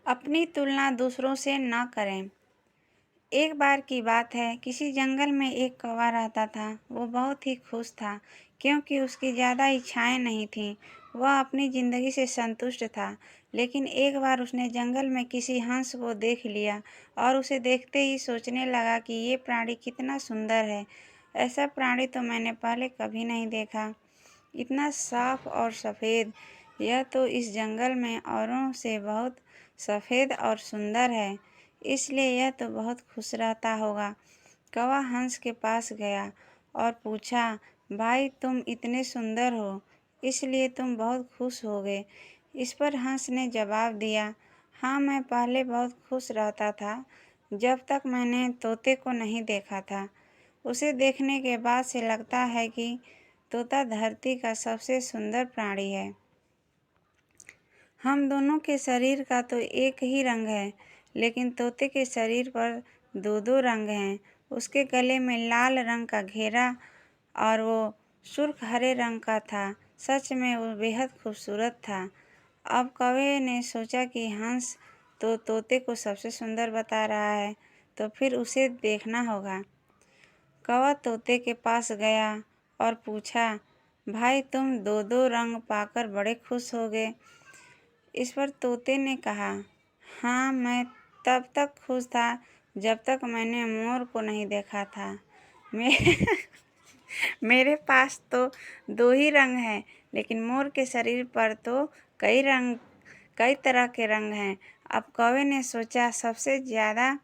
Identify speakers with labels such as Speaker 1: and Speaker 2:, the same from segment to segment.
Speaker 1: अपनी तुलना दूसरों से न करें। एक बार की बात है, किसी जंगल में एक कौवा रहता था। वो बहुत ही खुश था क्योंकि उसकी ज़्यादा इच्छाएं नहीं थीं। वह अपनी ज़िंदगी से संतुष्ट था। लेकिन एक बार उसने जंगल में किसी हंस को देख लिया और उसे देखते ही सोचने लगा कि ये प्राणी कितना सुंदर है। ऐसा प्राणी तो मैंने पहले कभी नहीं देखा। इतना साफ और सफ़ेद। यह तो इस जंगल में औरों से बहुत सफ़ेद और सुंदर है, इसलिए यह तो बहुत खुश रहता होगा। कौवा हंस के पास गया और पूछा, भाई तुम इतने सुंदर हो, इसलिए तुम बहुत खुश होगे। इस पर हंस ने जवाब दिया, हाँ मैं पहले बहुत खुश रहता था, जब तक मैंने तोते को नहीं देखा था। उसे देखने के बाद से लगता है कि तोता धरती का सबसे सुंदर प्राणी है। हम दोनों के शरीर का तो एक ही रंग है, लेकिन तोते के शरीर पर दो दो रंग हैं। उसके गले में लाल रंग का घेरा और वो सुर्ख हरे रंग का था। सच में वो बेहद खूबसूरत था। अब कौवे ने सोचा कि हंस तो तोते को सबसे सुंदर बता रहा है, तो फिर उसे देखना होगा। कौवा तोते के पास गया और पूछा, भाई तुम दो दो रंग पाकर बड़े खुश हो गए। इस पर तोते ने कहा, हाँ मैं तब तक खुश था जब तक मैंने मोर को नहीं देखा था। मेरे मेरे पास तो दो ही रंग हैं, लेकिन मोर के शरीर पर तो कई तरह के रंग हैं। अब कौवे ने सोचा, सबसे ज़्यादा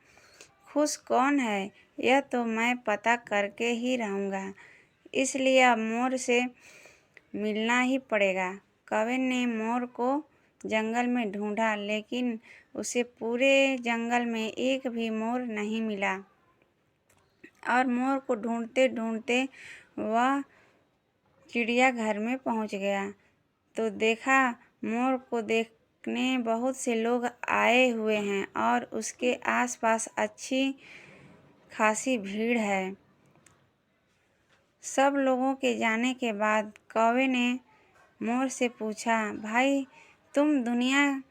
Speaker 1: खुश कौन है, यह तो मैं पता करके ही रहूँगा। इसलिए अब मोर से मिलना ही पड़ेगा। कौवे ने मोर को जंगल में ढूंढा, लेकिन उसे पूरे जंगल में एक भी मोर नहीं मिला। और मोर को ढूंढते ढूंढते वह चिड़ियाघर में पहुंच गया, तो देखा मोर को देखने बहुत से लोग आए हुए हैं और उसके आसपास अच्छी खासी भीड़ है। सब लोगों के जाने के बाद कौवे ने मोर से पूछा, भाई तुम दुनिया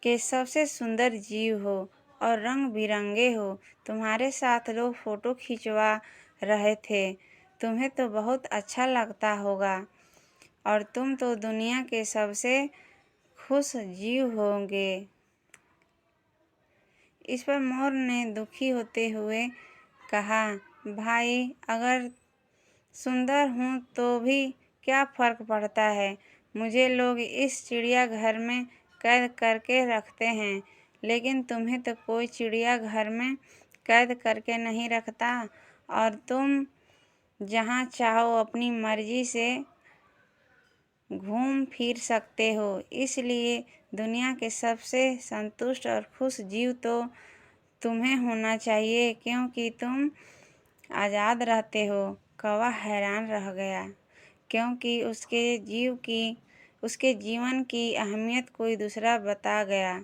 Speaker 1: के सबसे सुंदर जीव हो और रंग बिरंगे हो। तुम्हारे साथ लोग फोटो खिंचवा रहे थे। तुम्हें तो बहुत अच्छा लगता होगा और तुम तो दुनिया के सबसे खुश जीव होंगे। इस पर मोर ने दुखी होते हुए कहा, भाई अगर सुंदर हूँ तो भी क्या फ़र्क पड़ता है। मुझे लोग इस चिड़ियाघर में कैद करके रखते हैं, लेकिन तुम्हें तो कोई चिड़ियाघर में कैद करके नहीं रखता और तुम जहाँ चाहो अपनी मर्जी से घूम फिर सकते हो। इसलिए दुनिया के सबसे संतुष्ट और खुश जीव तो तुम्हें होना चाहिए, क्योंकि तुम आज़ाद रहते हो। कौवा हैरान रह गया, क्योंकि उसके जीवन की अहमियत कोई दूसरा बता गया।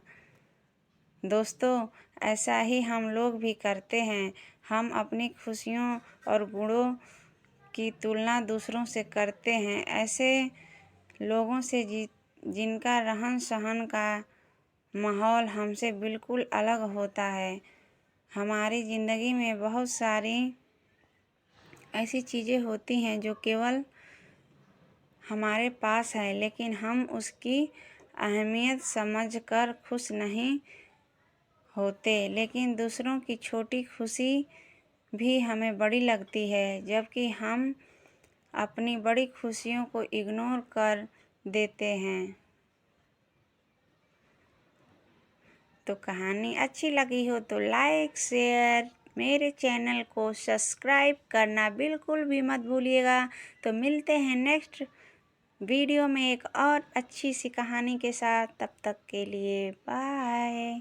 Speaker 1: दोस्तों, ऐसा ही हम लोग भी करते हैं। हम अपनी खुशियों और गुणों की तुलना दूसरों से करते हैं, ऐसे लोगों से जिनका रहन सहन का माहौल हमसे बिल्कुल अलग होता है। हमारी ज़िंदगी में बहुत सारी ऐसी चीज़ें होती हैं जो केवल हमारे पास है, लेकिन हम उसकी अहमियत समझकर खुश नहीं होते। लेकिन दूसरों की छोटी खुशी भी हमें बड़ी लगती है, जबकि हम अपनी बड़ी खुशियों को इग्नोर कर देते हैं। तो कहानी अच्छी लगी हो तो लाइक शेयर, मेरे चैनल को सब्सक्राइब करना बिल्कुल भी मत भूलिएगा। तो मिलते हैं नेक्स्ट वीडियो में एक और अच्छी सी कहानी के साथ। तब तक के लिए बाय।